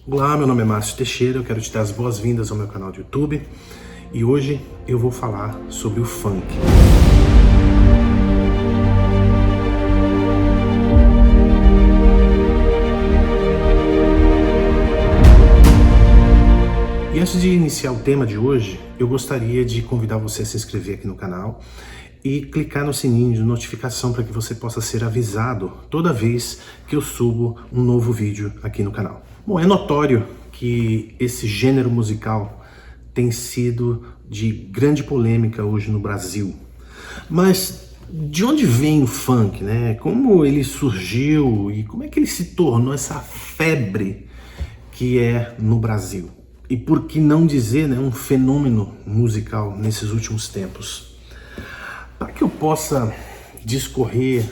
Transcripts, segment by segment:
Olá, meu nome é Márcio Teixeira, eu quero te dar as boas-vindas ao meu canal do YouTube e hoje eu vou falar sobre o funk. E antes de iniciar o tema de hoje, eu gostaria de convidar você a se inscrever aqui no canal e clicar no sininho de notificação para que você possa ser avisado toda vez que eu subo um novo vídeo aqui no canal. Bom, é notório que esse gênero musical tem sido de grande polêmica hoje no Brasil. Mas de onde vem o funk, né? Como ele surgiu e como é que ele se tornou essa febre que é no Brasil? E por que não dizer, né, um fenômeno musical nesses últimos tempos? Para que eu possa discorrer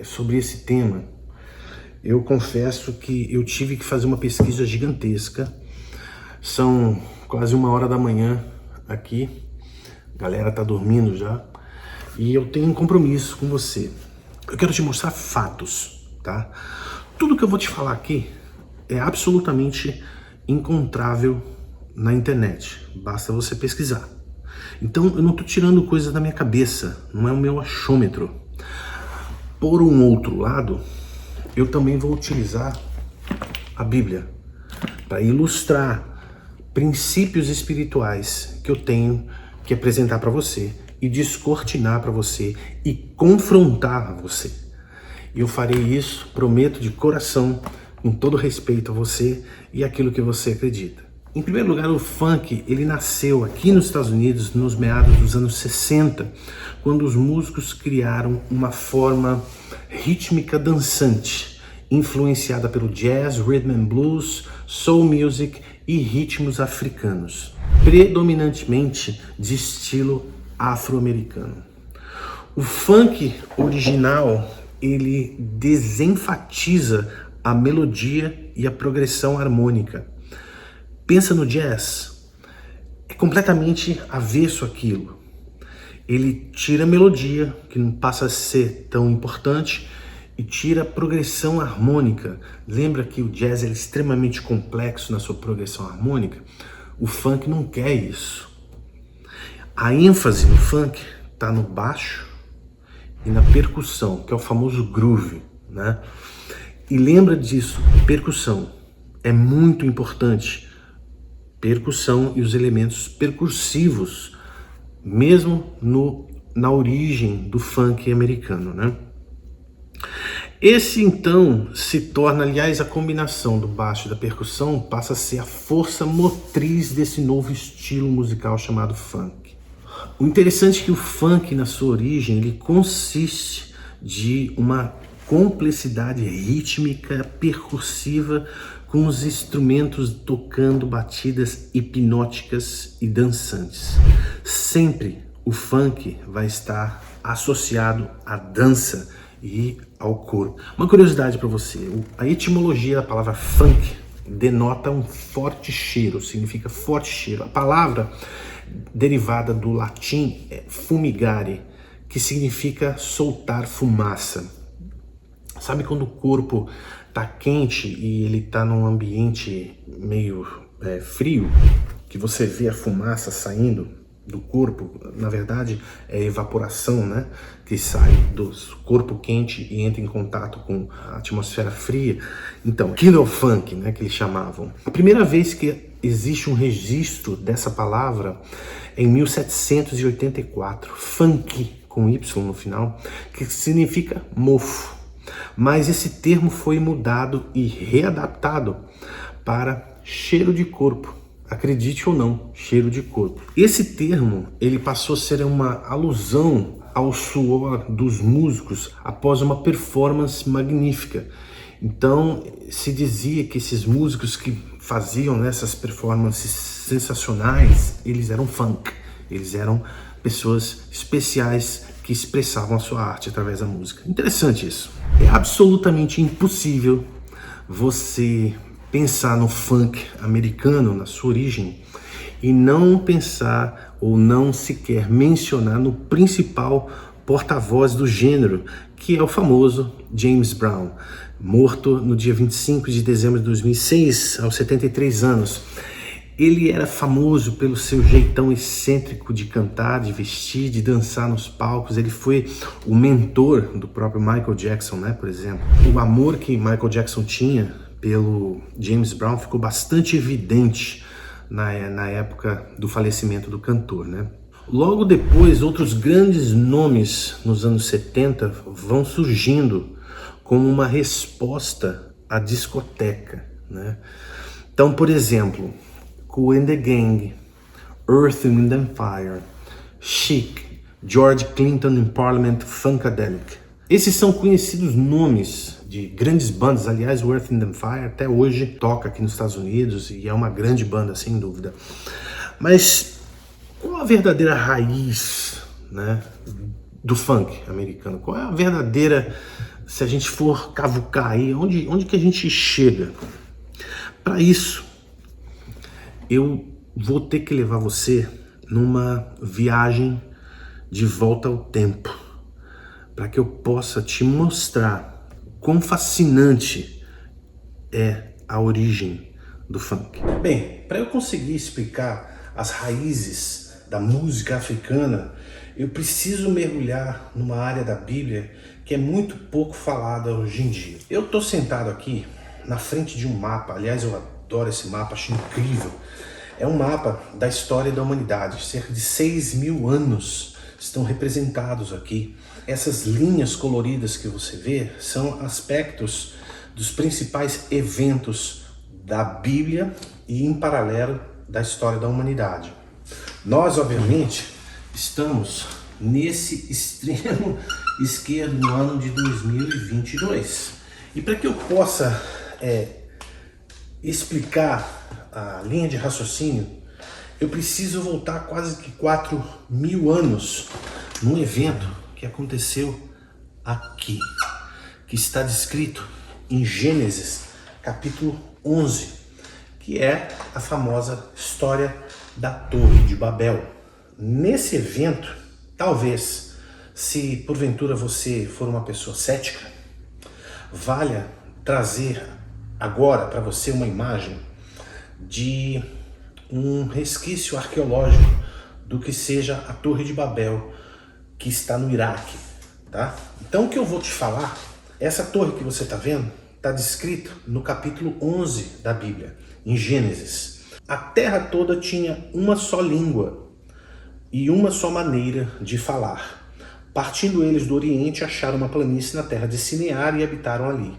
sobre esse tema, eu confesso que eu tive que fazer uma pesquisa gigantesca. São quase 1h da manhã aqui, a galera tá dormindo já, e eu tenho um compromisso com você. Eu quero te mostrar fatos, tá? Tudo que eu vou te falar aqui é absolutamente encontrável na internet, basta você pesquisar. Então eu não tô tirando coisas da minha cabeça, não é o meu achômetro. Por um outro lado, eu também vou utilizar a Bíblia para ilustrar princípios espirituais que eu tenho que apresentar para você e descortinar para você e confrontar você. E eu farei isso, prometo de coração, com todo respeito a você e aquilo que você acredita. Em primeiro lugar, o funk, ele nasceu aqui nos Estados Unidos nos meados dos anos 60, quando os músicos criaram uma forma rítmica dançante, influenciada pelo jazz, rhythm and blues, soul music e ritmos africanos, predominantemente de estilo afro-americano. O funk original, ele desenfatiza a melodia e a progressão harmônica. Pensa no jazz, é completamente avesso àquilo. Ele tira a melodia, que não passa a ser tão importante, e tira a progressão harmônica. Lembra que o jazz é extremamente complexo na sua progressão harmônica? O funk não quer isso. A ênfase no funk está no baixo e na percussão, que é o famoso groove, né? E lembra disso, percussão é muito importante. Percussão e os elementos percussivos, mesmo na origem do funk americano, né? Esse então se torna, aliás, a combinação do baixo e da percussão passa a ser a força motriz desse novo estilo musical chamado funk. O interessante é que o funk, na sua origem, ele consiste de uma complexidade rítmica, percussiva, com os instrumentos tocando batidas hipnóticas e dançantes. Sempre o funk vai estar associado à dança e ao corpo. Uma curiosidade para você, a etimologia da palavra funk denota um forte cheiro, significa forte cheiro. A palavra derivada do latim é fumigare, que significa soltar fumaça. Sabe quando o corpo tá quente e ele tá num ambiente meio frio, que você vê a fumaça saindo do corpo? Na verdade é evaporação, né? Que sai do corpo quente e entra em contato com a atmosfera fria. Então, aquilo é o funk, né? Que eles chamavam. A primeira vez que existe um registro dessa palavra é em 1784, funk com Y no final, que significa mofo. Mas esse termo foi mudado e readaptado para cheiro de corpo. Acredite ou não, cheiro de corpo. Esse termo, ele passou a ser uma alusão ao suor dos músicos após uma performance magnífica. Então, se dizia que esses músicos que faziam essas performances sensacionais, eles eram funk. Eles eram pessoas especiais que expressavam a sua arte através da música. Interessante isso. É absolutamente impossível você pensar no funk americano, na sua origem, e não pensar ou não sequer mencionar no principal porta-voz do gênero, que é o famoso James Brown. morto no dia 25 de dezembro de 2006, aos 73 anos. Ele era famoso pelo seu jeitão excêntrico de cantar, de vestir, de dançar nos palcos. Ele foi o mentor do próprio Michael Jackson, né, por exemplo. O amor que Michael Jackson tinha pelo James Brown ficou bastante evidente na época do falecimento do cantor, né? Logo depois, outros grandes nomes nos anos 70 vão surgindo como uma resposta à discoteca, né? Então, por exemplo, Kool and the Gang, Earth, Wind and Fire, Chic, George Clinton in Parliament, Funkadelic. Esses são conhecidos nomes de grandes bandas. Aliás, o Earth, Wind and Fire até hoje toca aqui nos Estados Unidos e é uma grande banda, sem dúvida. Mas qual a verdadeira raiz, né, do funk americano? Qual é a verdadeira, se a gente for cavucar aí, onde que a gente chega? Para isso, eu vou ter que levar você numa viagem de volta ao tempo, para que eu possa te mostrar quão fascinante é a origem do funk. Bem, para eu conseguir explicar as raízes da música africana, eu preciso mergulhar numa área da Bíblia que é muito pouco falada hoje em dia. Eu estou sentado aqui na frente de um mapa, aliás, eu adoro esse mapa, acho incrível. É um mapa da história da humanidade, cerca de 6.000 anos estão representados aqui. Essas linhas coloridas que você vê são aspectos dos principais eventos da Bíblia e, em paralelo, da história da humanidade. Nós, obviamente, estamos nesse extremo esquerdo no ano de 2022. E para que eu possa explicar a linha de raciocínio, eu preciso voltar quase que 4.000 anos num evento que aconteceu aqui, que está descrito em Gênesis capítulo 11, que é a famosa história da Torre de Babel. Nesse evento, talvez, se porventura você for uma pessoa cética, valha trazer agora para você uma imagem de um resquício arqueológico do que seja a Torre de Babel, que está no Iraque, tá? Então o que eu vou te falar, essa torre que você está vendo, está descrito no capítulo 11 da Bíblia, em Gênesis. A terra toda tinha uma só língua e uma só maneira de falar. Partindo eles do Oriente, acharam uma planície na terra de Sinear e habitaram ali.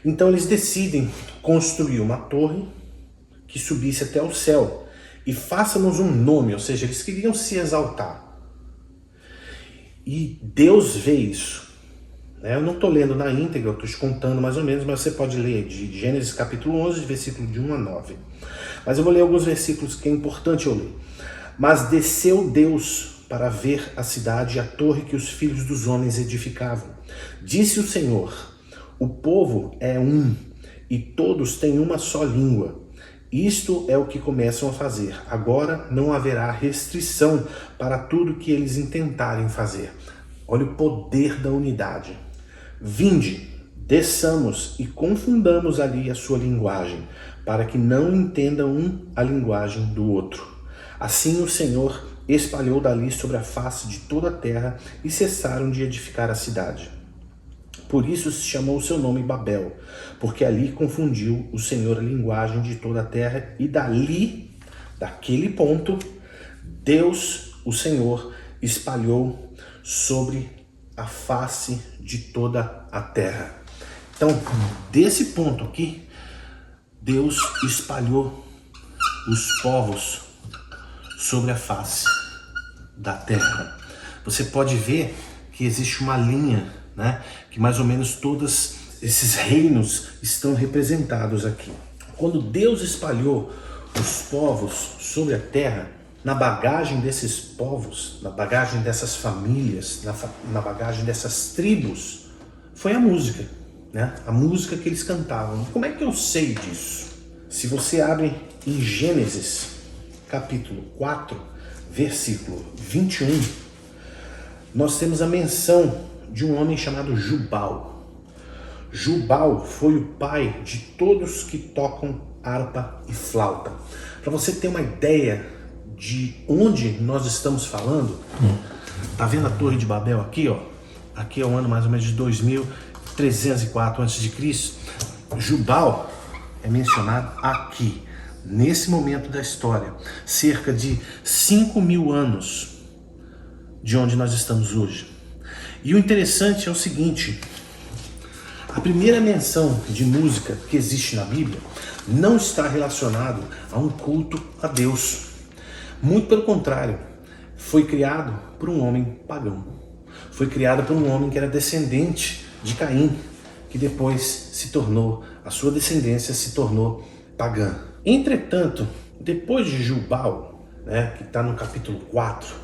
Então eles decidem construir uma torre que subisse até o céu e faça-nos um nome, ou seja, eles queriam se exaltar. E Deus vê isso. Eu não estou lendo na íntegra, eu estou te contando mais ou menos, mas você pode ler de Gênesis capítulo 11, versículo de 1 a 9. Mas eu vou ler alguns versículos que é importante eu ler. Mas desceu Deus para ver a cidade e a torre que os filhos dos homens edificavam. Disse o Senhor: o povo é um, e todos têm uma só língua. Isto é o que começam a fazer. Agora não haverá restrição para tudo que eles intentarem fazer. Olha o poder da unidade. Vinde, desçamos e confundamos ali a sua linguagem, para que não entendam um a linguagem do outro. Assim o Senhor espalhou dali sobre a face de toda a terra e cessaram de edificar a cidade. Por isso se chamou o seu nome Babel, porque ali confundiu o Senhor a linguagem de toda a terra, e dali, daquele ponto, Deus, o Senhor, espalhou sobre a face de toda a terra. Então, desse ponto aqui, Deus espalhou os povos sobre a face da terra. Você pode ver que existe uma linha, né, que mais ou menos todos esses reinos estão representados aqui. Quando Deus espalhou os povos sobre a terra, na bagagem desses povos, na bagagem dessas famílias, na bagagem dessas tribos, foi a música, né? A música que eles cantavam. Como é que eu sei disso? Se você abre em Gênesis, capítulo 4, versículo 21, nós temos a menção de um homem chamado Jubal. Jubal foi o pai de todos que tocam harpa e flauta. Para você ter uma ideia de onde nós estamos falando, tá vendo a Torre de Babel aqui, ó? Aqui é o ano mais ou menos de 2304 a.C. Jubal é mencionado aqui, nesse momento da história, cerca de 5.000 anos de onde nós estamos hoje. E o interessante é o seguinte: a primeira menção de música que existe na Bíblia não está relacionado a um culto a Deus. Muito pelo contrário, foi criado por um homem pagão. Foi criado por um homem que era descendente de Caim, que depois a sua descendência se tornou pagã. Entretanto, depois de Jubal, que está no capítulo 4,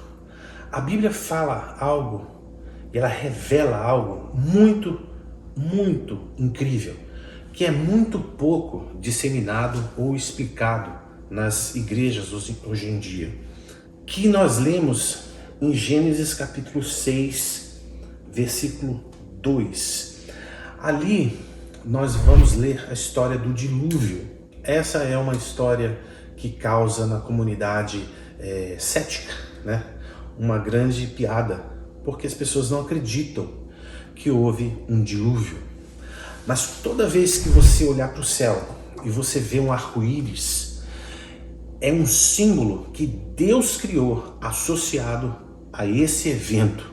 a Bíblia fala algo, e ela revela algo muito, muito incrível, que é muito pouco disseminado ou explicado nas igrejas hoje em dia, que nós lemos em Gênesis capítulo 6, versículo 2. Ali nós vamos ler a história do dilúvio. Essa é uma história que causa na comunidade cética, uma grande piada, porque as pessoas não acreditam que houve um dilúvio. Mas toda vez que você olhar para o céu e você vê um arco-íris, é um símbolo que Deus criou associado a esse evento.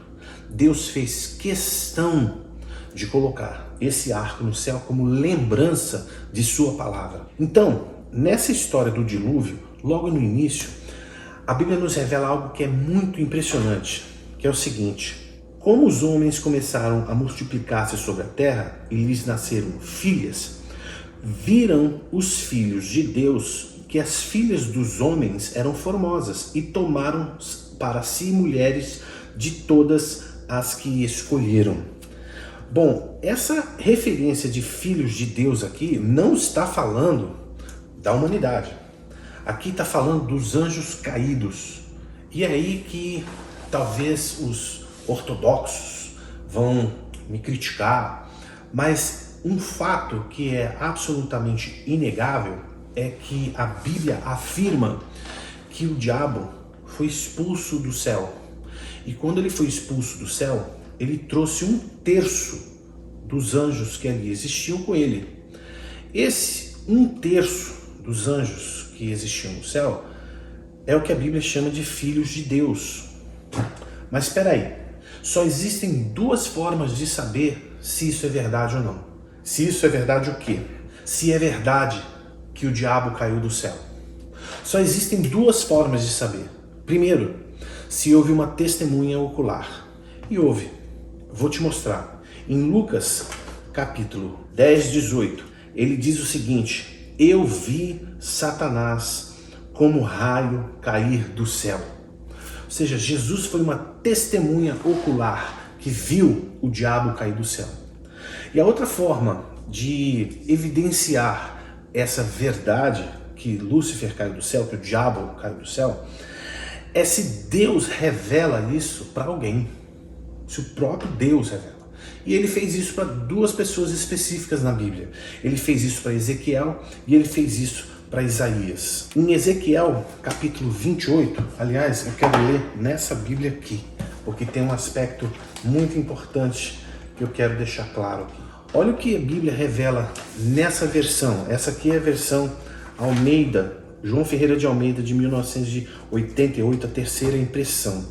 Deus fez questão de colocar esse arco no céu como lembrança de sua palavra. Então, nessa história do dilúvio, logo no início, a Bíblia nos revela algo que é muito impressionante, que é o seguinte: como os homens começaram a multiplicar-se sobre a terra e lhes nasceram filhas, viram os filhos de Deus que as filhas dos homens eram formosas e tomaram para si mulheres de todas as que escolheram. Bom, essa referência de filhos de Deus aqui não está falando da humanidade. Aqui está falando dos anjos caídos. E é aí que talvez os ortodoxos vão me criticar, mas um fato que é absolutamente inegável é que a Bíblia afirma que o diabo foi expulso do céu. E quando ele foi expulso do céu, ele trouxe 1/3 dos anjos que ali existiam com ele. Esse 1/3 dos anjos que existiam no céu é o que a Bíblia chama de filhos de Deus. Mas espera aí, só existem 2 formas de saber se isso é verdade ou não. Se isso é verdade o quê? Se é verdade que o diabo caiu do céu. Só existem 2 formas de saber. Primeiro, se houve uma testemunha ocular. E houve. Vou te mostrar. Em Lucas, capítulo 10, 18, ele diz o seguinte: eu vi Satanás como raio cair do céu. Ou seja, Jesus foi uma testemunha ocular que viu o diabo cair do céu. E a outra forma de evidenciar essa verdade que Lúcifer caiu do céu, que o diabo caiu do céu, é se Deus revela isso para alguém. Se o próprio Deus revela. E ele fez isso para 2 pessoas específicas na Bíblia. Ele fez isso para Ezequiel e ele fez isso para Isaías. Em Ezequiel, capítulo 28, aliás, eu quero ler nessa Bíblia aqui, porque tem um aspecto muito importante que eu quero deixar claro aqui. Olha o que a Bíblia revela nessa versão. Essa aqui é a versão Almeida, João Ferreira de Almeida, de 1988, a terceira impressão.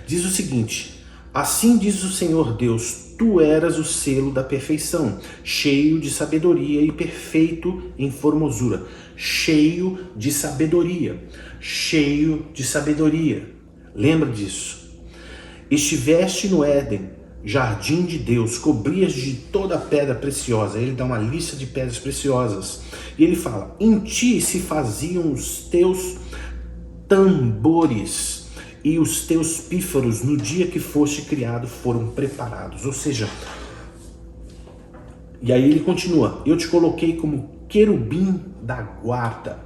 Diz o seguinte: assim diz o Senhor Deus, tu eras o selo da perfeição, cheio de sabedoria e perfeito em formosura. Cheio de sabedoria, cheio de sabedoria. Lembra disso. Estiveste no Éden, jardim de Deus, cobrias de toda pedra preciosa. Ele dá uma lista de pedras preciosas. E ele fala: em ti se faziam os teus tambores e os teus pífaros no dia que foste criado foram preparados. Ou seja, e aí ele continua: eu te coloquei como querubim da guarda.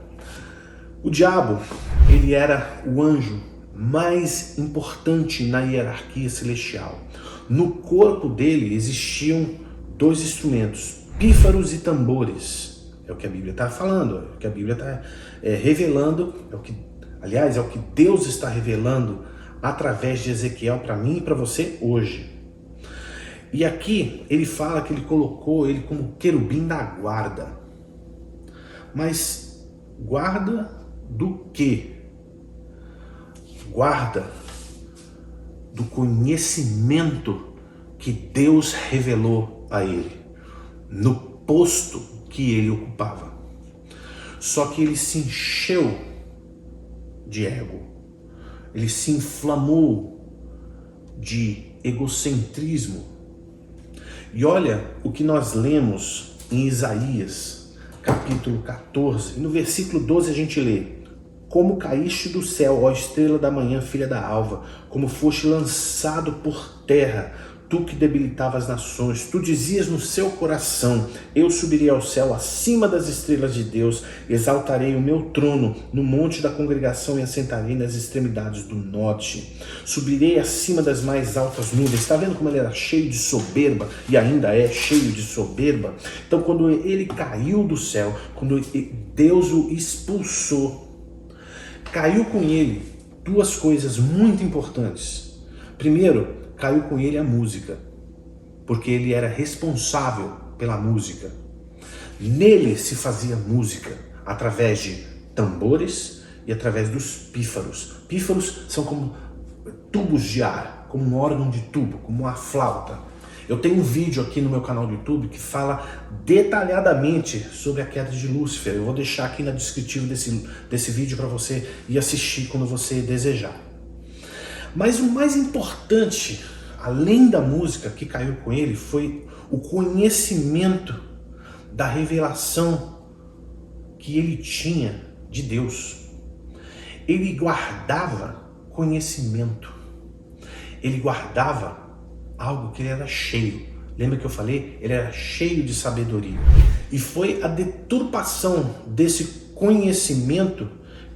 O diabo, ele era o anjo mais importante na hierarquia celestial. No corpo dele existiam dois instrumentos, pífaros e tambores. É o que a Bíblia está falando, é o que a Bíblia está revelando, é o que Deus está revelando através de Ezequiel para mim e para você hoje. E aqui ele fala que ele colocou ele como querubim da guarda. Mas guarda do quê? Guarda do conhecimento que Deus revelou a ele, no posto que ele ocupava. Só que ele se encheu de ego, ele se inflamou de egocentrismo. E olha o que nós lemos em Isaías, capítulo 14, e no versículo 12 a gente lê: como caíste do céu, ó estrela da manhã, filha da alva, como foste lançado por terra, tu que debilitava as nações, tu dizias no seu coração: eu subirei ao céu acima das estrelas de Deus, exaltarei o meu trono no monte da congregação e assentarei nas extremidades do norte. Subirei acima das mais altas nuvens. Está vendo como ele era cheio de soberba e ainda é cheio de soberba? Então quando ele caiu do céu, quando Deus o expulsou, caiu com ele duas coisas muito importantes. Primeiro, caiu com ele a música, porque ele era responsável pela música. Nele se fazia música através de tambores e através dos pífaros. Pífaros são como tubos de ar, como um órgão de tubo, como uma flauta. Eu tenho um vídeo aqui no meu canal do YouTube que fala detalhadamente sobre a queda de Lúcifer. Eu vou deixar aqui na descritivo desse vídeo para você ir assistir quando você desejar. Mas o mais importante, além da música que caiu com ele, foi o conhecimento da revelação que ele tinha de Deus. Ele guardava conhecimento. Ele guardava algo que ele era cheio. Lembra que eu falei? Ele era cheio de sabedoria. E foi a deturpação desse conhecimento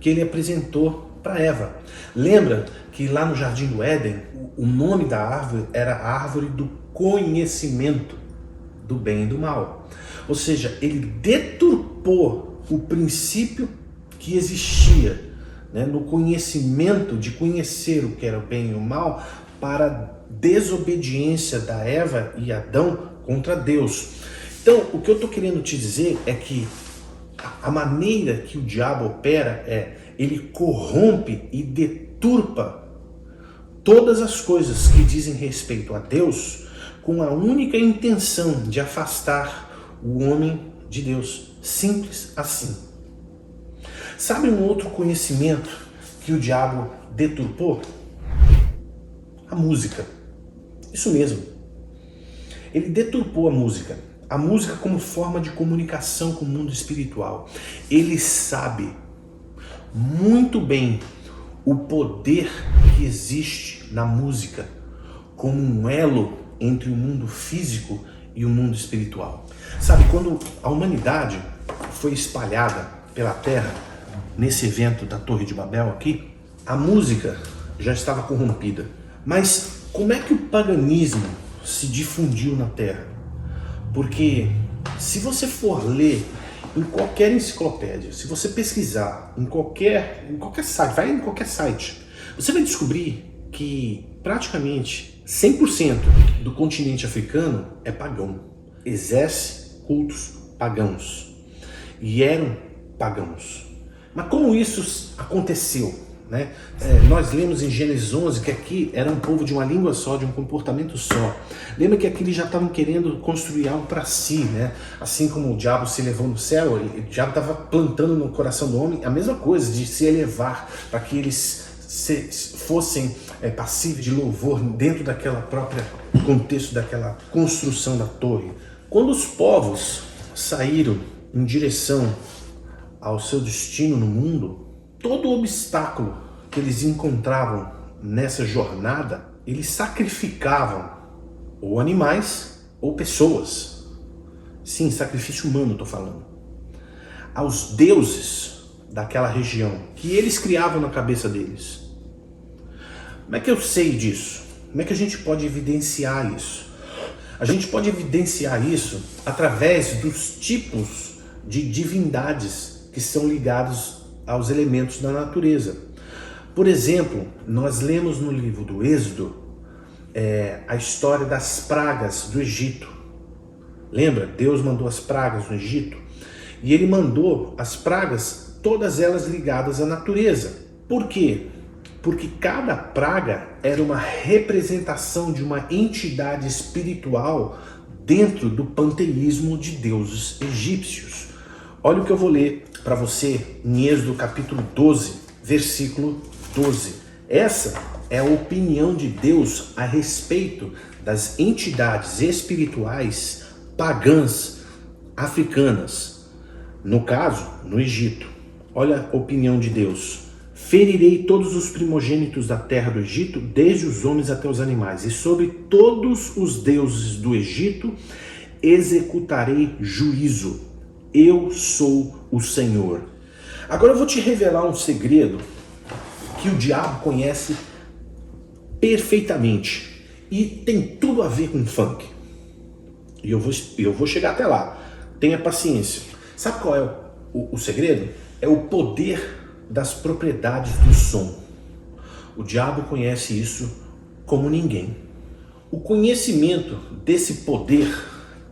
que ele apresentou para Eva. Lembra que lá no Jardim do Éden, o nome da árvore era a árvore do conhecimento do bem e do mal. Ou seja, ele deturpou o princípio que existia, né, no conhecimento de conhecer o que era o bem e o mal, para a desobediência da Eva e Adão contra Deus. Então, o que eu estou querendo te dizer é que a maneira que o diabo opera ele corrompe e deturpa todas as coisas que dizem respeito a Deus, com a única intenção de afastar o homem de Deus. Simples assim. Sabe um outro conhecimento que o diabo deturpou? A música. Isso mesmo. Ele deturpou a música. A música como forma de comunicação com o mundo espiritual. Ele sabe muito bem o poder que existe na música como um elo entre o mundo físico e o mundo espiritual. Sabe, quando a humanidade foi espalhada pela Terra, nesse evento da Torre de Babel aqui, a música já estava corrompida. Mas como é que o paganismo se difundiu na Terra? Porque se você for ler em qualquer enciclopédia, se você pesquisar em qualquer site, vai em qualquer site, você vai descobrir que praticamente 100% do continente africano é pagão. Exerce cultos pagãos. E eram pagãos. Mas como isso aconteceu? Né? Nós lemos em Gênesis 11 que aqui era um povo de uma língua só, de um comportamento só. Lembra que aqui eles já estavam querendo construir algo para si, né? Assim como o diabo se elevou no céu, o diabo estava plantando no coração do homem a mesma coisa, de se elevar, para que eles fossem passíveis de louvor dentro daquela própria contexto daquela construção da torre. Quando os povos saíram em direção ao seu destino no mundo, todo obstáculo que eles encontravam nessa jornada, eles sacrificavam ou animais ou pessoas. Sim, sacrifício humano estou falando. Aos deuses daquela região, que eles criavam na cabeça deles. Como é que eu sei disso? Como é que a gente pode evidenciar isso? A gente pode evidenciar isso através dos tipos de divindades que são ligados aos elementos da natureza. Por exemplo, nós lemos no livro do Êxodo a história das pragas do Egito. Lembra? Deus mandou as pragas no Egito e ele mandou as pragas, todas elas ligadas à natureza. Por quê? Porque cada praga era uma representação de uma entidade espiritual dentro do panteísmo de deuses egípcios. Olha o que eu vou ler para você em Êxodo capítulo 12, versículo 12. Essa é a opinião de Deus a respeito das entidades espirituais pagãs africanas, no caso, no Egito. Olha a opinião de Deus. Ferirei todos os primogênitos da terra do Egito, desde os homens até os animais, e sobre todos os deuses do Egito executarei juízo. Eu sou o Senhor. Agora eu vou te revelar um segredo que o diabo conhece perfeitamente e tem tudo a ver com funk. E eu vou chegar até lá. Tenha paciência. Sabe qual é o segredo? É o poder das propriedades do som. O diabo conhece isso como ninguém. O conhecimento desse poder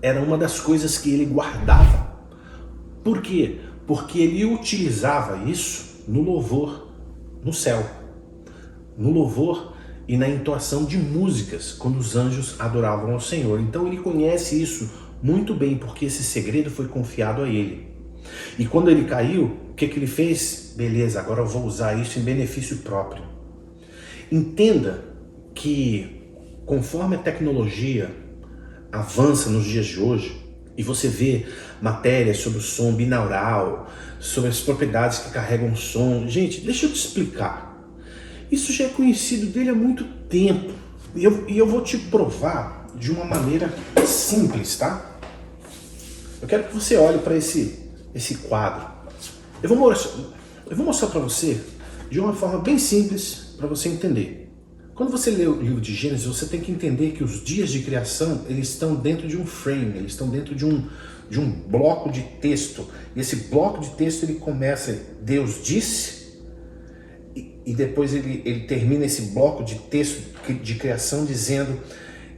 era uma das coisas que ele guardava. Por quê? Porque ele utilizava isso no louvor, no céu. No louvor e na entoação de músicas, quando os anjos adoravam ao Senhor. Então ele conhece isso muito bem, porque esse segredo foi confiado a ele. E quando ele caiu, o que ele fez? Beleza, agora eu vou usar isso em benefício próprio. Entenda que conforme a tecnologia avança nos dias de hoje, e você vê matérias sobre o som binaural, sobre as propriedades que carregam o som. Gente, deixa eu te explicar. Isso já é conhecido dele há muito tempo. E eu vou te provar de uma maneira simples, tá? Eu quero que você olhe para esse quadro. Eu vou mostrar para você de uma forma bem simples para você entender. Quando você lê o livro de Gênesis, você tem que entender que os dias de criação, eles estão dentro de um frame, eles estão dentro de um bloco de texto. E esse bloco de texto, ele começa, Deus disse, e depois ele termina esse bloco de texto de criação dizendo,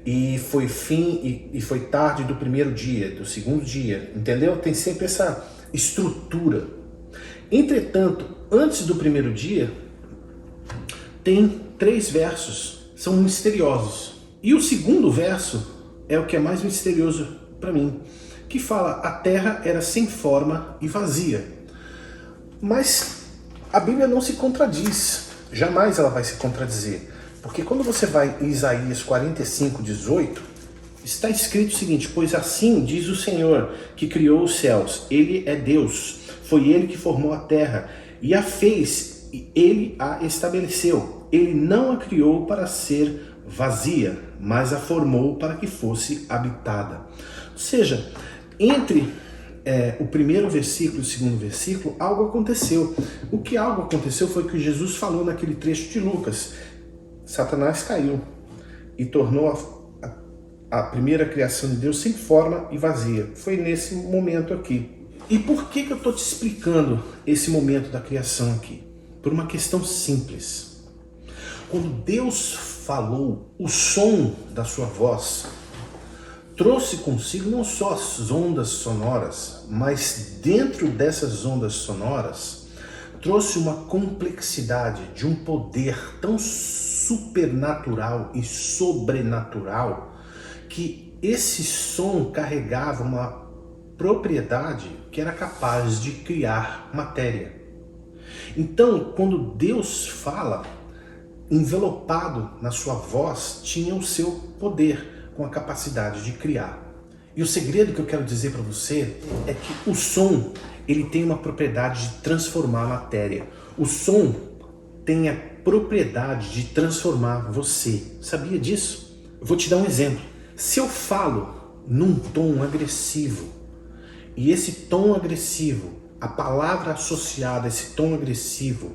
e foi fim e foi tarde do primeiro dia, do segundo dia, entendeu? Tem sempre essa estrutura. Entretanto, antes do primeiro dia, tem 3 versos, são misteriosos. E o segundo verso é o que é mais misterioso para mim, que fala, a terra era sem forma e vazia. Mas a Bíblia não se contradiz, jamais ela vai se contradizer. Porque quando você vai em Isaías 45, 18, está escrito o seguinte, pois assim diz o Senhor, que criou os céus, Ele é Deus, foi Ele que formou a terra, e a fez, e Ele a estabeleceu. Ele não a criou para ser vazia, mas a formou para que fosse habitada. Ou seja, entre o primeiro versículo e o segundo versículo, algo aconteceu. O que algo aconteceu foi que Jesus falou naquele trecho de Lucas. Satanás caiu e tornou a primeira criação de Deus sem forma e vazia. Foi nesse momento aqui. E por que eu estou te explicando esse momento da criação aqui? Por uma questão simples. Quando Deus falou, o som da sua voz trouxe consigo não só as ondas sonoras, mas dentro dessas ondas sonoras trouxe uma complexidade de um poder tão supernatural e sobrenatural que esse som carregava uma propriedade que era capaz de criar matéria. Então, quando Deus fala, envelopado na sua voz, tinha o seu poder com a capacidade de criar. E o segredo que eu quero dizer para você é que o som, ele tem uma propriedade de transformar a matéria. O som tem a propriedade de transformar você. Sabia disso? Eu vou te dar um exemplo. Se eu falo num tom agressivo, e esse tom agressivo, a palavra associada a esse tom agressivo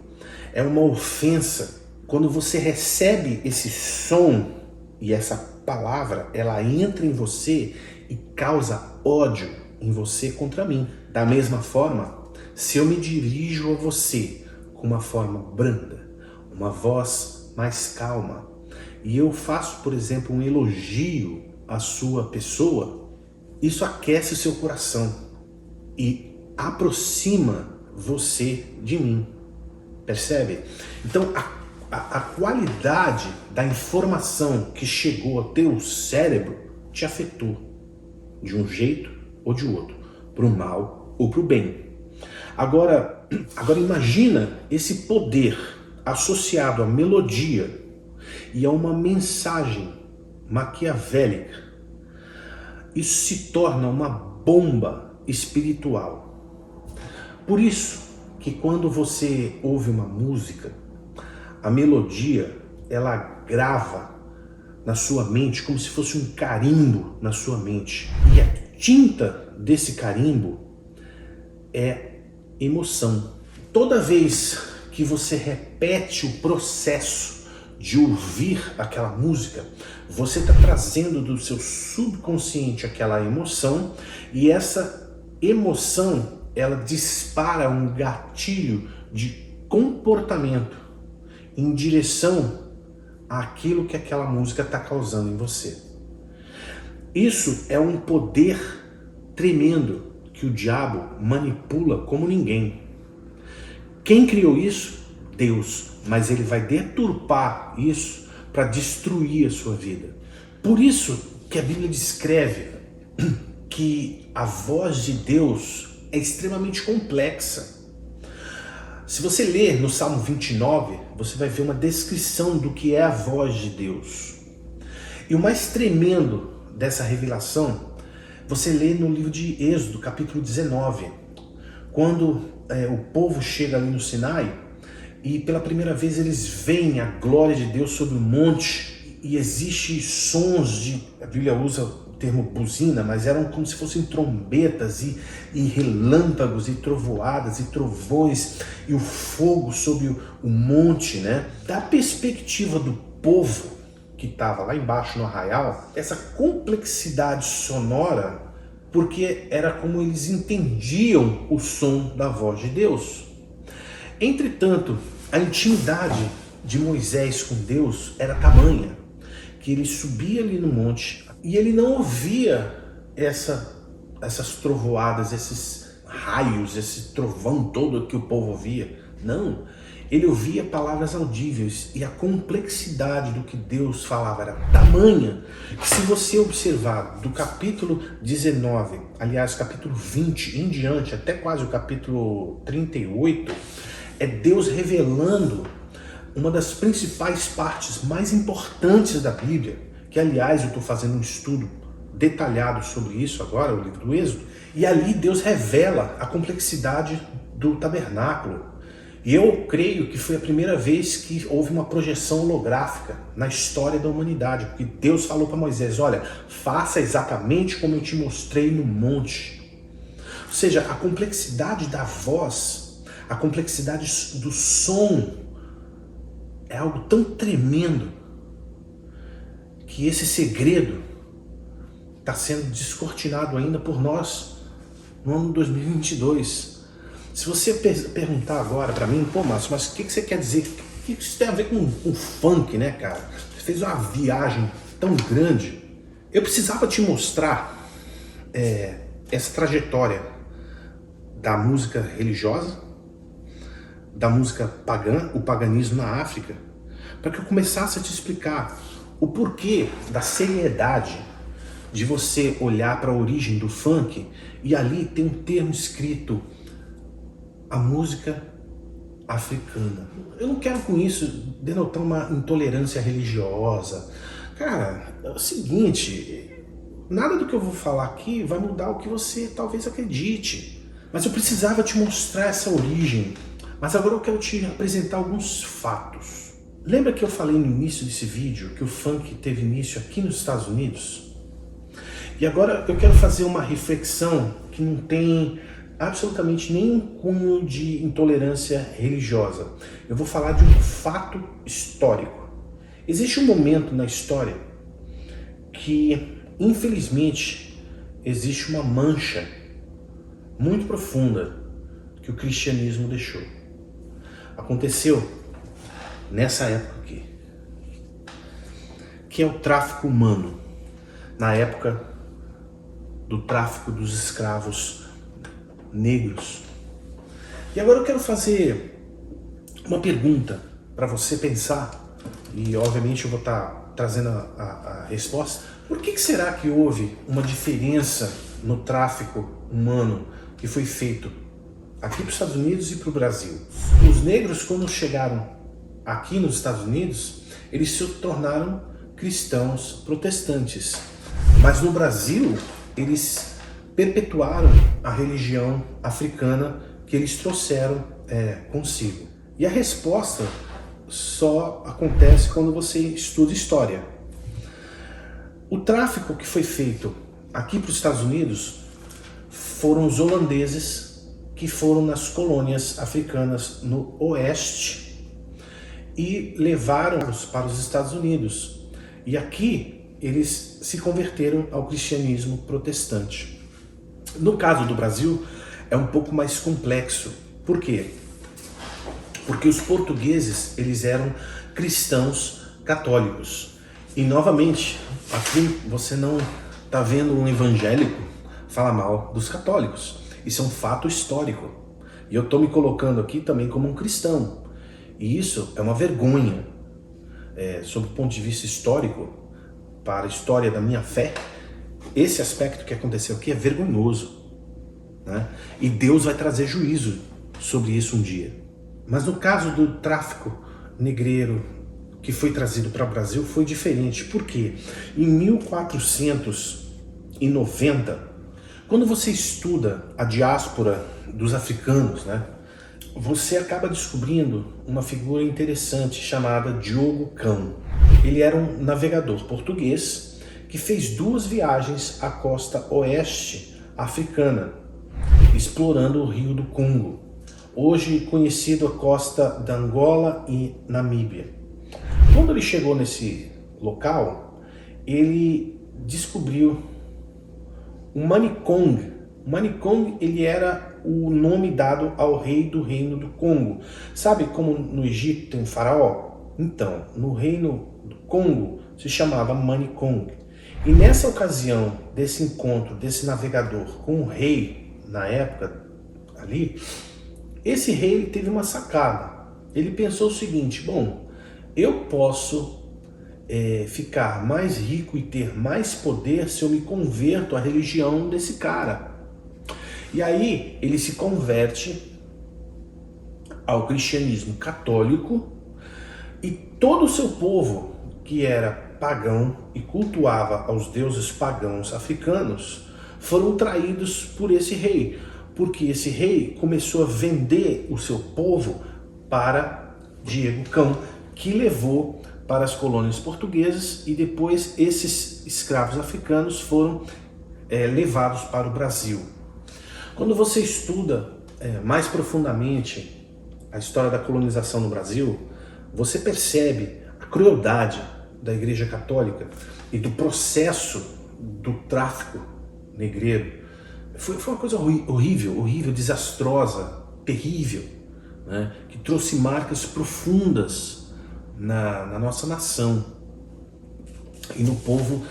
é uma ofensa, quando você recebe esse som, E essa palavra, ela entra em você e causa ódio em você contra mim. Da mesma forma, se eu me dirijo a você com uma forma branda, uma voz mais calma, e eu faço, por exemplo, um elogio à sua pessoa, isso aquece o seu coração e aproxima você de mim. Percebe? Então, a qualidade da informação que chegou ao teu cérebro te afetou de um jeito ou de outro, para o mal ou para o bem. Agora imagina esse poder associado à melodia e a uma mensagem maquiavélica. Isso se torna uma bomba espiritual. Por isso que quando você ouve uma música, a melodia, ela grava na sua mente como se fosse um carimbo na sua mente. E a tinta desse carimbo é emoção. Toda vez que você repete o processo de ouvir aquela música, você está trazendo do seu subconsciente aquela emoção, e essa emoção, ela dispara um gatilho de comportamento em direção àquilo que aquela música está causando em você. Isso é um poder tremendo que o diabo manipula como ninguém. Quem criou isso? Deus. Mas ele vai deturpar isso para destruir a sua vida. Por isso que a Bíblia descreve que a voz de Deus é extremamente complexa. Se você ler no Salmo 29, você vai ver uma descrição do que é a voz de Deus. E o mais tremendo dessa revelação, você lê no livro de Êxodo, capítulo 19, quando o povo chega ali no Sinai e pela primeira vez eles veem a glória de Deus sobre o monte, e existe sons a Bíblia usa o termo buzina, mas eram como se fossem trombetas e relâmpagos e trovoadas e trovões e o fogo sobre o monte, né? Da perspectiva do povo que estava lá embaixo no arraial, essa complexidade sonora, porque era como eles entendiam o som da voz de Deus. Entretanto, a intimidade de Moisés com Deus era tamanha que ele subia ali no monte e ele não ouvia essas trovoadas, esses raios, esse trovão todo que o povo ouvia. Não, ele ouvia palavras audíveis, e a complexidade do que Deus falava era tamanha que, se você observar do capítulo 19, aliás, capítulo 20 em diante, até quase o capítulo 38, é Deus revelando uma das principais partes mais importantes da Bíblia, que aliás eu estou fazendo um estudo detalhado sobre isso agora, o livro do Êxodo, e ali Deus revela a complexidade do tabernáculo. E eu creio que foi a primeira vez que houve uma projeção holográfica na história da humanidade, porque Deus falou para Moisés: olha, faça exatamente como eu te mostrei no monte. Ou seja, a complexidade da voz, a complexidade do som é algo tão tremendo que esse segredo está sendo descortinado ainda por nós no ano 2022. Se você perguntar agora para mim, pô, Márcio, mas o que você quer dizer? O que isso tem a ver com funk, né, cara? Você fez uma viagem tão grande. Eu precisava te mostrar essa trajetória da música religiosa, da música pagã, o paganismo na África, para que eu começasse a te explicar o porquê da seriedade de você olhar para a origem do funk e ali tem um termo escrito: a música africana. Eu não quero com isso denotar uma intolerância religiosa. Cara, é o seguinte, nada do que eu vou falar aqui vai mudar o que você talvez acredite, mas eu precisava te mostrar essa origem. Mas agora eu quero te apresentar alguns fatos. Lembra que eu falei no início desse vídeo que o funk teve início aqui nos Estados Unidos? E agora eu quero fazer uma reflexão que não tem absolutamente nenhum cunho de intolerância religiosa. Eu vou falar de um fato histórico. Existe um momento na história que, infelizmente, existe uma mancha muito profunda que o cristianismo deixou. Aconteceu nessa época aqui, que é o tráfico humano, na época do tráfico dos escravos negros. E agora eu quero fazer uma pergunta para você pensar, e obviamente eu vou estar trazendo a resposta. Por que será que houve uma diferença no tráfico humano que foi feito aqui para os Estados Unidos e para o Brasil? Os negros, quando chegaram aqui nos Estados Unidos, eles se tornaram cristãos protestantes. Mas no Brasil, eles perpetuaram a religião africana que eles trouxeram consigo. E a resposta só acontece quando você estuda história. O tráfico que foi feito aqui para os Estados Unidos foram os holandeses que foram nas colônias africanas no oeste e levaram-os para os Estados Unidos. E aqui eles se converteram ao cristianismo protestante. No caso do Brasil, é um pouco mais complexo. Por quê? Porque os portugueses, eles eram cristãos católicos. E novamente, aqui você não está vendo um evangélico falar mal dos católicos. Isso é um fato histórico. E eu estou me colocando aqui também como um cristão. E isso é uma vergonha. Sob o ponto de vista histórico, para a história da minha fé, esse aspecto que aconteceu aqui é vergonhoso, né? E Deus vai trazer juízo sobre isso um dia. Mas no caso do tráfico negreiro que foi trazido para o Brasil foi diferente. Por quê? Em 1490, quando você estuda a diáspora dos africanos, né, você acaba descobrindo uma figura interessante chamada Diogo Cão. Ele era um navegador português que fez 2 viagens à costa oeste africana, explorando o rio do Congo, hoje conhecido a costa da Angola e Namíbia. Quando ele chegou nesse local, ele descobriu o Manicong. O Manicong, ele era o nome dado ao rei do reino do Congo. Sabe como no Egito tem um faraó? Então, no reino do Congo se chamava Manicong. E nessa ocasião desse encontro desse navegador com o rei, na época ali, esse rei ele teve uma sacada. Ele pensou o seguinte: bom, eu posso ficar mais rico e ter mais poder se eu me converto à religião desse cara. E aí ele se converte ao cristianismo católico e todo o seu povo, que era pagão e cultuava aos deuses pagãos africanos, foram traídos por esse rei, porque esse rei começou a vender o seu povo para Diego Cão, que levou para as colônias portuguesas, e depois esses escravos africanos foram levados para o Brasil. Quando você estuda mais profundamente a história da colonização no Brasil, você percebe a crueldade da Igreja Católica e do processo do tráfico negreiro. Foi uma coisa horrível, desastrosa, terrível, né? Que trouxe marcas profundas na nossa nação e no povo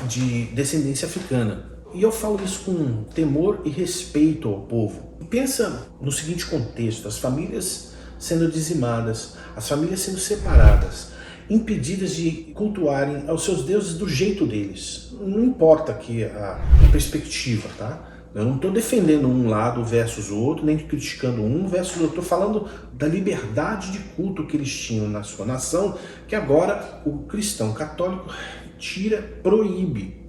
de descendência africana. E eu falo isso com temor e respeito ao povo. Pensa no seguinte contexto: as famílias sendo dizimadas, as famílias sendo separadas, impedidas de cultuarem aos seus deuses do jeito deles. Não importa aqui a perspectiva, tá? Eu não estou defendendo um lado versus o outro, nem criticando um versus o outro. Estou falando da liberdade de culto que eles tinham na sua nação, que agora o cristão católico proíbe.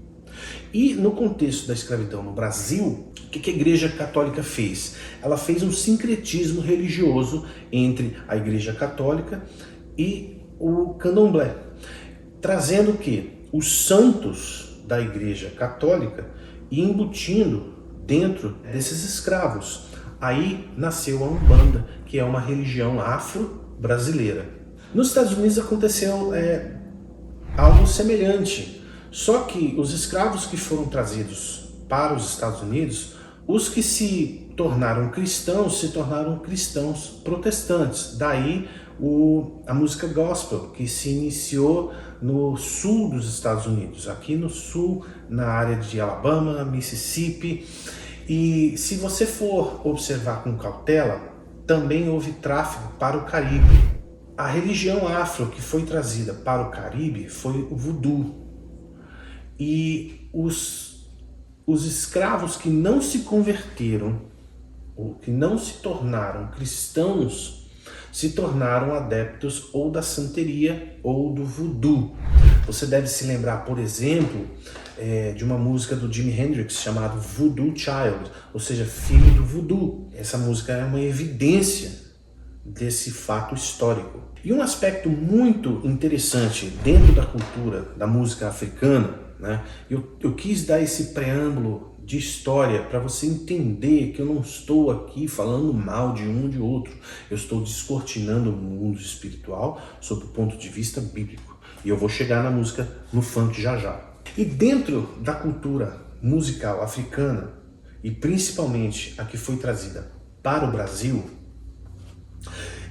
E no contexto da escravidão no Brasil, o que a Igreja Católica fez? Ela fez um sincretismo religioso entre a Igreja Católica e o candomblé, trazendo o quê? Os santos da Igreja Católica e embutindo dentro desses escravos. Aí nasceu a Umbanda, que é uma religião afro-brasileira. Nos Estados Unidos aconteceu algo semelhante, Só que os escravos que foram trazidos para os Estados Unidos, os que se tornaram cristãos protestantes. Daí a música gospel, que se iniciou no sul dos Estados Unidos, aqui no sul, na área de Alabama, Mississippi. E se você for observar com cautela, também houve tráfego para o Caribe. A religião afro que foi trazida para o Caribe foi o voodoo. E os escravos que não se converteram, ou que não se tornaram cristãos, se tornaram adeptos ou da santeria ou do voodoo. Você deve se lembrar, por exemplo, de uma música do Jimi Hendrix chamada Voodoo Child, ou seja, filho do voodoo. Essa música é uma evidência desse fato histórico. E um aspecto muito interessante dentro da cultura da música africana, né? Eu quis dar esse preâmbulo de história para você entender que eu não estou aqui falando mal de um ou de outro. Eu estou descortinando o mundo espiritual sob o ponto de vista bíblico. E eu vou chegar na música, no funk já já. E dentro da cultura musical africana, e principalmente a que foi trazida para o Brasil,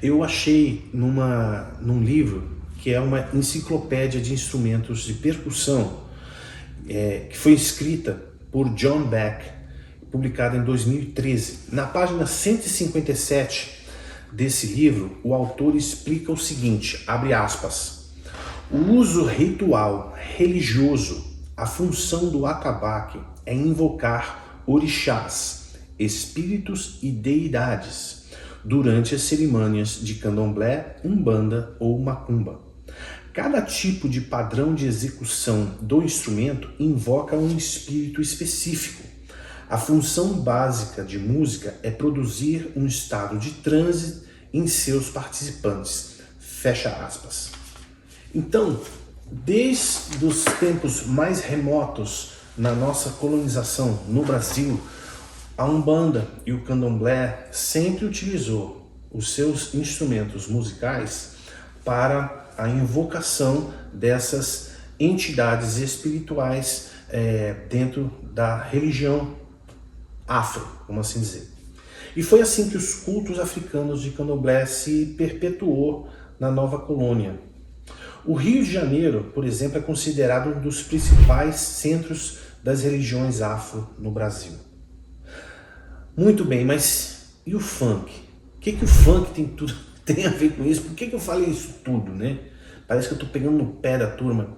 eu achei num livro que é uma enciclopédia de instrumentos de percussão, que foi escrita por John Beck, publicada em 2013. Na página 157 desse livro, o autor explica o seguinte, abre aspas, o uso ritual religioso, a função do atabaque é invocar orixás, espíritos e deidades, durante as cerimônias de candomblé, umbanda ou macumba. Cada tipo de padrão de execução do instrumento invoca um espírito específico. A função básica de música é produzir um estado de transe em seus participantes. Fecha aspas. Então, desde os tempos mais remotos na nossa colonização no Brasil, a Umbanda e o Candomblé sempre utilizou os seus instrumentos musicais para a invocação dessas entidades espirituais dentro da religião afro, vamos assim dizer. E foi assim que os cultos africanos de Candomblé se perpetuou na nova colônia. O Rio de Janeiro, por exemplo, é considerado um dos principais centros das religiões afro no Brasil. Muito bem, mas e o funk? O que o funk tem a ver com isso? Por que eu falei isso tudo, né? Parece que eu tô pegando no pé da turma.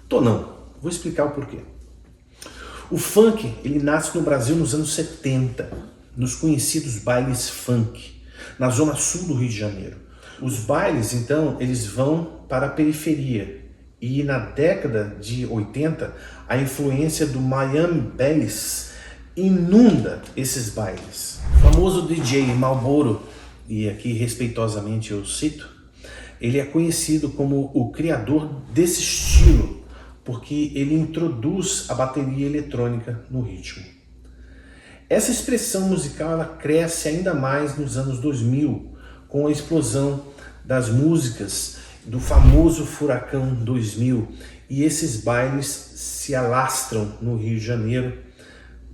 Tô não. Vou explicar o porquê. O funk, ele nasce no Brasil nos anos 70, nos conhecidos bailes funk, na zona sul do Rio de Janeiro. Os bailes, então, eles vão para a periferia. E na década de 80, a influência do Miami Bass inunda esses bailes. O famoso DJ Marlboro, e aqui respeitosamente eu cito, ele é conhecido como o criador desse estilo, porque ele introduz a bateria eletrônica no ritmo. Essa expressão musical ela cresce ainda mais nos anos 2000, com a explosão das músicas do famoso Furacão 2000, e esses bailes se alastram no Rio de Janeiro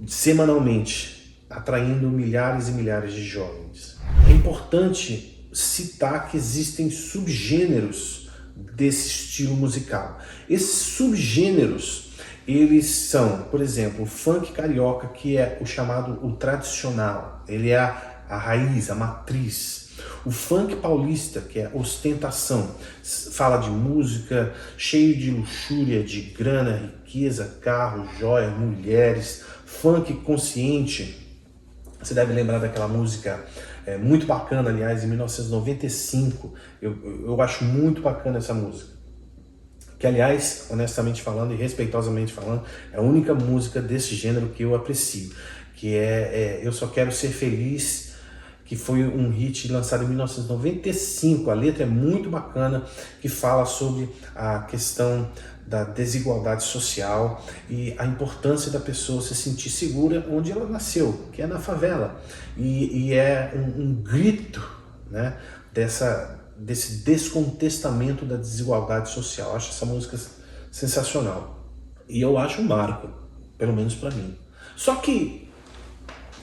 semanalmente, atraindo milhares e milhares de jovens. É importante citar que existem subgêneros desse estilo musical. Esses subgêneros, eles são, por exemplo, o funk carioca, que é o chamado o tradicional, ele é a raiz, a matriz. O funk paulista, que é ostentação, fala de música, cheio de luxúria, de grana, riqueza, carros, joias, mulheres. Funk consciente, você deve lembrar daquela música muito bacana, aliás, em 1995, eu acho muito bacana essa música. Que, aliás, honestamente falando e respeitosamente falando, é a única música desse gênero que eu aprecio, que é Eu Só Quero Ser Feliz, que foi um hit lançado em 1995. A letra é muito bacana, que fala sobre a questão da desigualdade social e a importância da pessoa se sentir segura onde ela nasceu, que é na favela. E é um grito, né, desse descontestamento da desigualdade social. Eu acho essa música sensacional. E eu acho um marco, pelo menos para mim. Só que,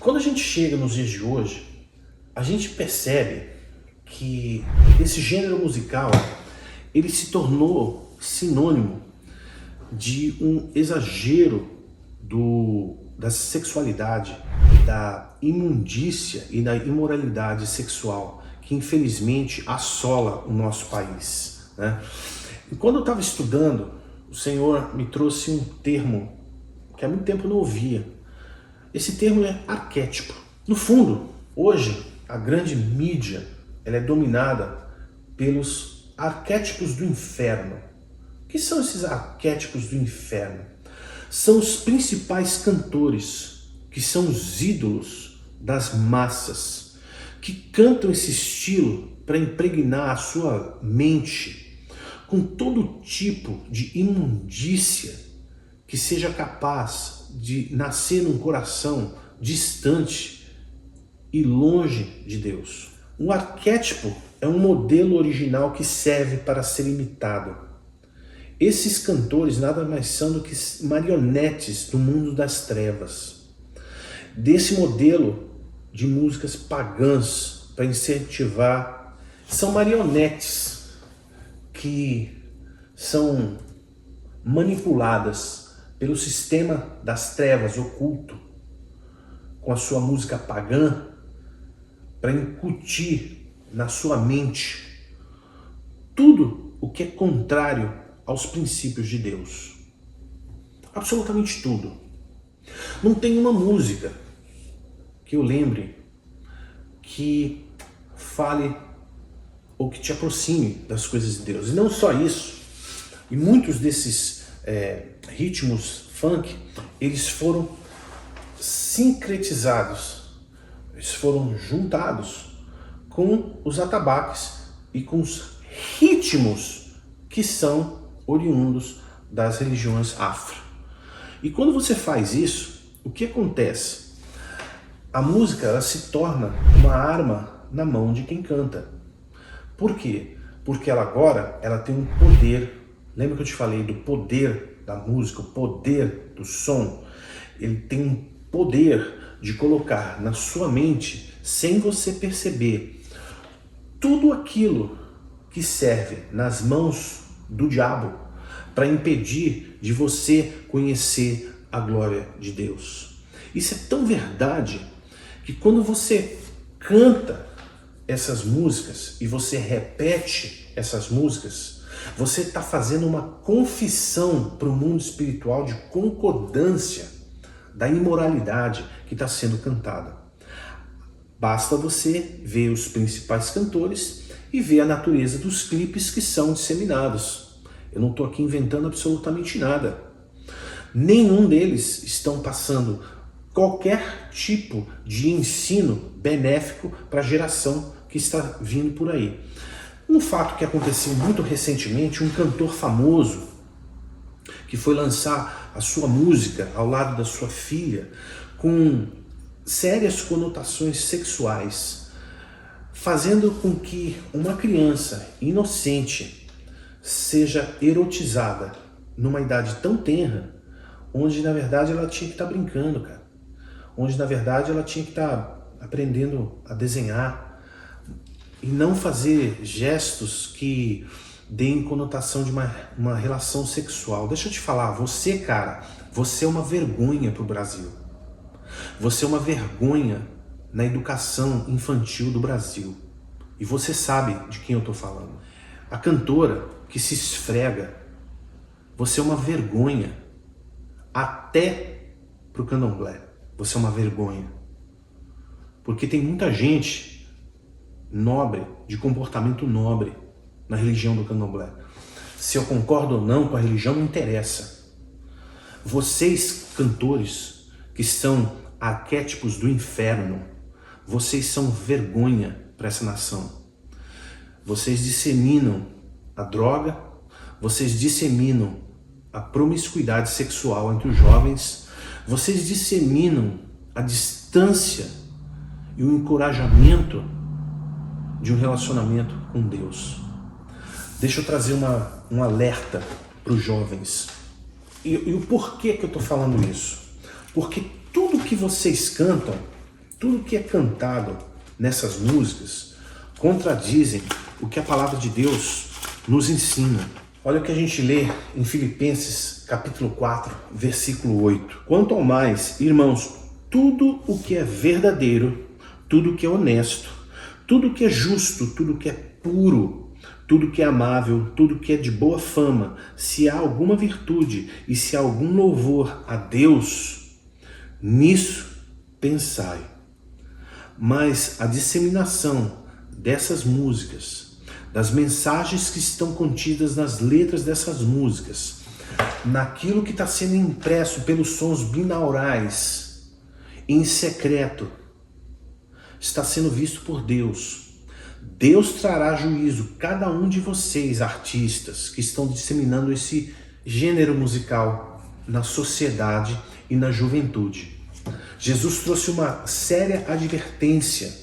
quando a gente chega nos dias de hoje, a gente percebe que esse gênero musical, ele se tornou sinônimo de um exagero da sexualidade, da imundícia e da imoralidade sexual, que infelizmente assola o nosso país, né? E quando eu estava estudando, o Senhor me trouxe um termo que há muito tempo eu não ouvia. Esse termo é arquétipo. No fundo, hoje, a grande mídia ela é dominada pelos arquétipos do inferno. O que são esses arquétipos do inferno? São os principais cantores, que são os ídolos das massas, que cantam esse estilo para impregnar a sua mente com todo tipo de imundícia que seja capaz de nascer num coração distante e longe de Deus. O arquétipo é um modelo original que serve para ser imitado. Esses cantores nada mais são do que marionetes do mundo das trevas. Desse modelo de músicas pagãs para incentivar, são marionetes que são manipuladas pelo sistema das trevas oculto com a sua música pagã para incutir na sua mente tudo o que é contrário aos princípios de Deus. Absolutamente tudo. Não tem uma música que eu lembre que fale ou que te aproxime das coisas de Deus. E não só isso, e muitos desses ritmos funk, eles foram sincretizados, eles foram juntados com os atabaques e com os ritmos que são oriundos das religiões afro. E quando você faz isso, o que acontece? A música ela se torna uma arma na mão de quem canta. Por quê? Porque ela agora ela tem um poder. Lembra que eu te falei do poder da música, o poder do som? Ele tem um poder de colocar na sua mente, sem você perceber, tudo aquilo que serve nas mãos do diabo para impedir de você conhecer a glória de Deus. Isso é tão verdade que quando você canta essas músicas e você repete essas músicas, você está fazendo uma confissão para o mundo espiritual de concordância da imoralidade que está sendo cantada. Basta você ver os principais cantores e ver a natureza dos clipes que são disseminados. Eu não estou aqui inventando absolutamente nada. Nenhum deles estão passando qualquer tipo de ensino benéfico para a geração que está vindo por aí. Um fato que aconteceu muito recentemente, um cantor famoso que foi lançar a sua música ao lado da sua filha com sérias conotações sexuais, fazendo com que uma criança inocente seja erotizada numa idade tão tenra, onde na verdade ela tinha que estar brincando, cara. Onde na verdade ela tinha que estar aprendendo a desenhar e não fazer gestos que deem conotação de uma relação sexual. Deixa eu te falar, você, cara, você é uma vergonha pro Brasil. Você é uma vergonha na educação infantil do Brasil. E você sabe de quem eu tô falando. A cantora que se esfrega, você é uma vergonha até pro candomblé. Você é uma vergonha. Porque tem muita gente nobre, de comportamento nobre, na religião do candomblé. Se eu concordo ou não com a religião, não interessa. Vocês, cantores, que são arquétipos do inferno, vocês são vergonha para essa nação. Vocês disseminam a droga, vocês disseminam a promiscuidade sexual entre os jovens, vocês disseminam a distância e o encorajamento de um relacionamento com Deus. Deixa eu trazer um alerta para os jovens. E o porquê que eu estou falando isso? Porque tudo que vocês cantam, tudo que é cantado nessas músicas, contradizem o que a palavra de Deus nos ensina. Olha o que a gente lê em Filipenses capítulo 4, versículo 8. Quanto ao mais, irmãos, tudo o que é verdadeiro, tudo o que é honesto, tudo o que é justo, tudo o que é puro, tudo que é amável, tudo que é de boa fama, se há alguma virtude e se há algum louvor a Deus, nisso pensai. Mas a disseminação dessas músicas, das mensagens que estão contidas nas letras dessas músicas, naquilo que está sendo impresso pelos sons binaurais, em secreto, está sendo visto por Deus. Deus trará juízo cada um de vocês, artistas, que estão disseminando esse gênero musical na sociedade e na juventude. Jesus trouxe uma séria advertência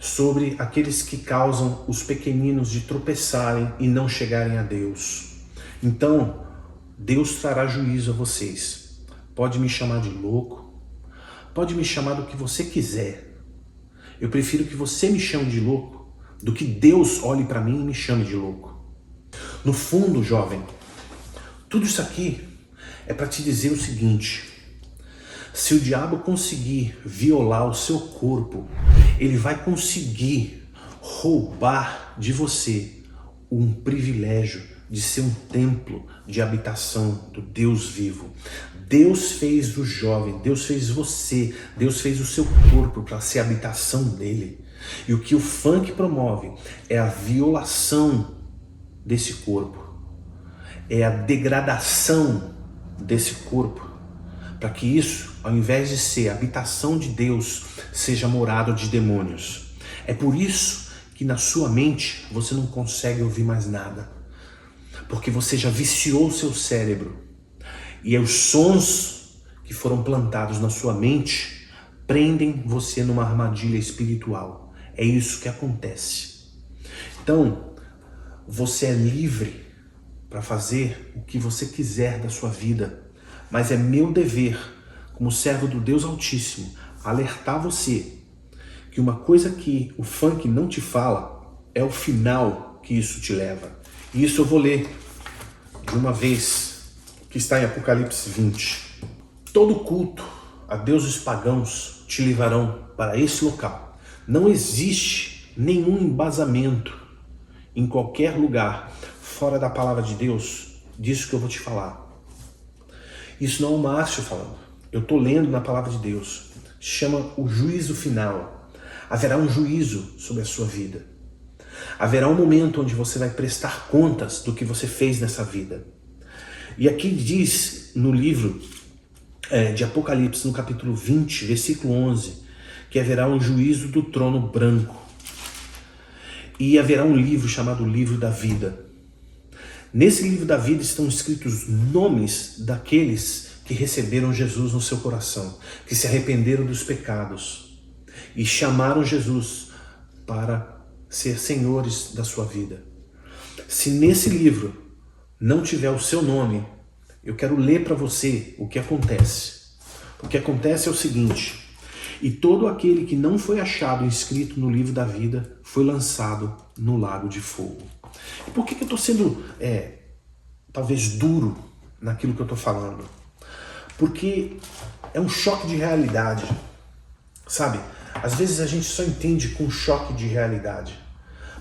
sobre aqueles que causam os pequeninos de tropeçarem e não chegarem a Deus. Então, Deus trará juízo a vocês. Pode me chamar de louco, pode me chamar do que você quiser. Eu prefiro que você me chame de louco do que Deus olhe para mim e me chame de louco. No fundo, jovem, tudo isso aqui é para te dizer o seguinte: se o diabo conseguir violar o seu corpo, ele vai conseguir roubar de você um privilégio de ser um templo de habitação do Deus vivo. Deus fez o jovem, Deus fez você, Deus fez o seu corpo para ser a habitação dele. E o que o funk promove é a violação desse corpo, é a degradação desse corpo, para que isso, ao invés de ser a habitação de Deus, seja morada de demônios. É por isso que na sua mente você não consegue ouvir mais nada, porque você já viciou o seu cérebro. E os sons que foram plantados na sua mente prendem você numa armadilha espiritual. É isso que acontece. Então, você é livre para fazer o que você quiser da sua vida, mas é meu dever, como servo do Deus Altíssimo, alertar você que uma coisa que o funk não te fala é o final que isso te leva. E isso eu vou ler de uma vez, que está em Apocalipse 20. Todo culto a deuses pagãos te levarão para esse local. Não existe nenhum embasamento em qualquer lugar fora da palavra de Deus disso que eu vou te falar. Isso não é o Márcio falando. Eu estou lendo na palavra de Deus. Chama o juízo final. Haverá um juízo sobre a sua vida. Haverá um momento onde você vai prestar contas do que você fez nessa vida. E aqui diz no livro de Apocalipse, no capítulo 20, versículo 11, que haverá um juízo do trono branco. E haverá um livro chamado Livro da Vida. Nesse livro da vida estão escritos nomes daqueles que receberam Jesus no seu coração, que se arrependeram dos pecados e chamaram Jesus para ser senhores da sua vida. Se nesse livro não tiver o seu nome, eu quero ler para você o que acontece. O que acontece é o seguinte: e todo aquele que não foi achado inscrito no livro da vida foi lançado no lago de fogo. E por que eu estou sendo talvez duro naquilo que eu estou falando? Porque é um choque de realidade, sabe? Às vezes a gente só entende com choque de realidade.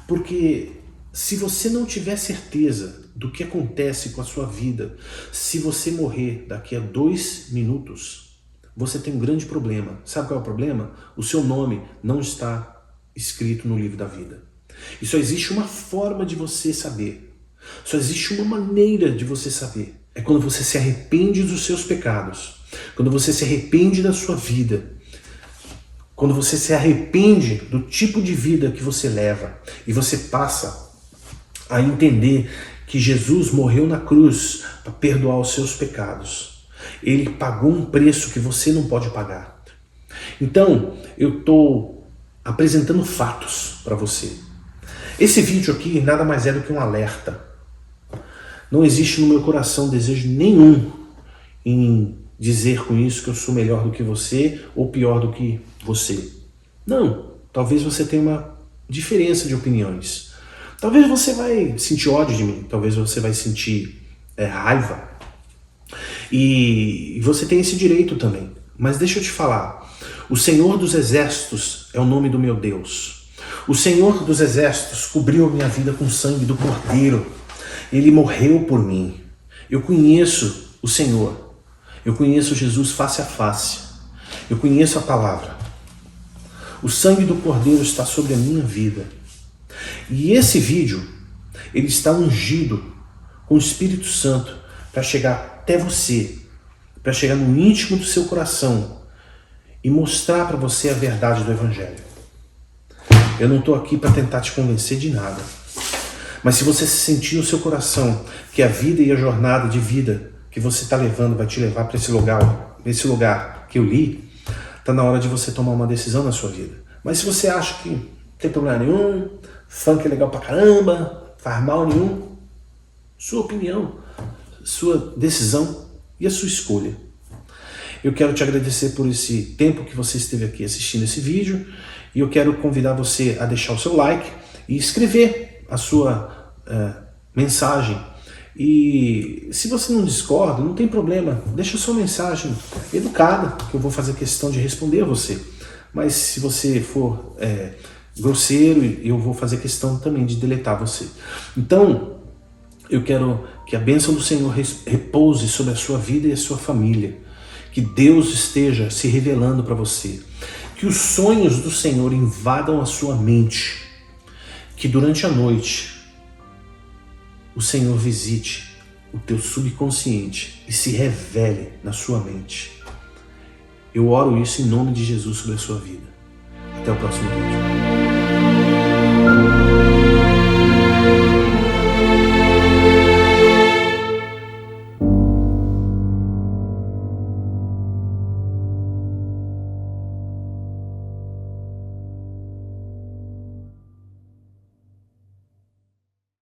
Porque se você não tiver certeza do que acontece com a sua vida, se você morrer daqui a 2 minutos, você tem um grande problema. Sabe qual é o problema? O seu nome não está escrito no livro da vida. E só existe uma forma de você saber. Só existe uma maneira de você saber. É quando você se arrepende dos seus pecados. Quando você se arrepende da sua vida. Quando você se arrepende do tipo de vida que você leva. E você passa a entender que Jesus morreu na cruz para perdoar os seus pecados. Ele pagou um preço que você não pode pagar. Então, eu estou apresentando fatos para você. Esse vídeo aqui nada mais é do que um alerta. Não existe no meu coração desejo nenhum em dizer com isso que eu sou melhor do que você ou pior do que você. Não, talvez você tenha uma diferença de opiniões. Talvez você vai sentir ódio de mim, talvez você vai sentir raiva. E você tem esse direito também. Mas deixa eu te falar, o Senhor dos Exércitos é o nome do meu Deus. O Senhor dos Exércitos cobriu a minha vida com o sangue do Cordeiro. Ele morreu por mim. Eu conheço o Senhor. Eu conheço Jesus face a face. Eu conheço a palavra. O sangue do Cordeiro está sobre a minha vida. E esse vídeo, ele está ungido com o Espírito Santo para chegar até você, para chegar no íntimo do seu coração e mostrar para você a verdade do Evangelho. Eu não estou aqui para tentar te convencer de nada. Mas se você se sentir no seu coração que a vida e a jornada de vida que você está levando vai te levar para esse lugar que eu li, está na hora de você tomar uma decisão na sua vida. Mas se você acha que não tem problema nenhum, funk é legal pra caramba, faz mal nenhum, sua opinião, sua decisão e a sua escolha. Eu quero te agradecer por esse tempo que você esteve aqui assistindo esse vídeo e eu quero convidar você a deixar o seu like e escrever a sua mensagem. E se você não discorda, não tem problema, deixa a sua mensagem educada, que eu vou fazer questão de responder a você. Mas se você for grosseiro, eu vou fazer questão também de deletar você. Então, eu quero que a bênção do Senhor repouse sobre a sua vida e a sua família. Que Deus esteja se revelando para você. Que os sonhos do Senhor invadam a sua mente. Que durante a noite o Senhor visite o teu subconsciente e se revele na sua mente. Eu oro isso em nome de Jesus sobre a sua vida. Até o próximo vídeo.